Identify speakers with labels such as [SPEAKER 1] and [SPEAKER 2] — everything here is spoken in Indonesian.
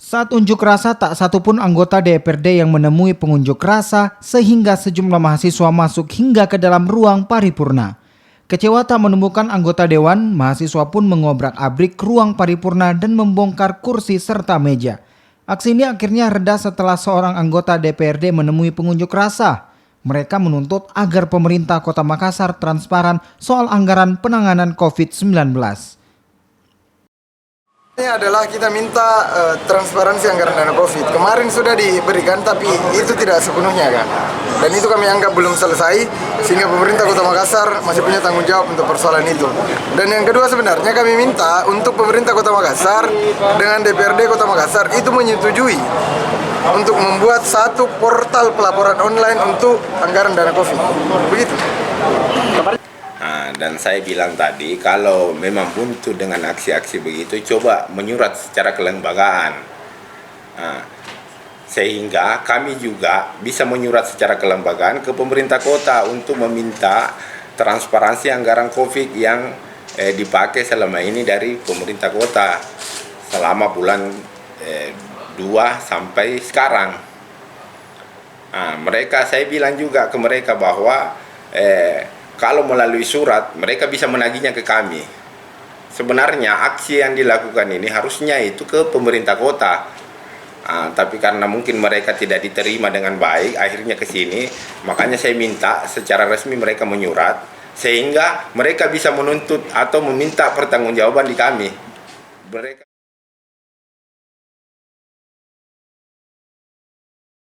[SPEAKER 1] Saat unjuk rasa, tak satupun anggota DPRD yang menemui pengunjuk rasa sehingga sejumlah mahasiswa masuk hingga ke dalam ruang paripurna. Kecewa tak menemukan anggota dewan, mahasiswa pun mengobrak-abrik ruang paripurna dan membongkar kursi serta meja. Aksi ini akhirnya reda setelah seorang anggota DPRD menemui pengunjuk rasa. Mereka menuntut agar pemerintah Kota Makassar transparan soal anggaran penanganan COVID-19.
[SPEAKER 2] Ini adalah kita minta transparansi anggaran dana COVID. Kemarin sudah diberikan, tapi itu tidak sepenuhnya kan. Dan itu kami anggap belum selesai, sehingga pemerintah Kota Makassar masih punya tanggung jawab untuk persoalan itu. Dan yang kedua sebenarnya kami minta untuk pemerintah Kota Makassar dengan DPRD Kota Makassar itu menyetujui untuk membuat satu portal pelaporan online untuk anggaran dana COVID. Begitu.
[SPEAKER 3] Dan saya bilang tadi, kalau memang buntu dengan aksi-aksi begitu, coba menyurat secara kelembagaan. Sehingga kami juga bisa menyurat secara kelembagaan ke pemerintah kota untuk meminta transparansi anggaran COVID yang dipakai selama ini dari pemerintah kota selama bulan 2 sampai sekarang. Saya bilang juga ke mereka bahwa kalau melalui surat, mereka bisa menagihnya ke kami. Sebenarnya aksi yang dilakukan ini harusnya itu ke pemerintah kota. Tapi karena mungkin mereka tidak diterima dengan baik, akhirnya ke sini. Makanya saya minta secara resmi mereka menyurat, sehingga mereka bisa menuntut atau meminta pertanggungjawaban di kami.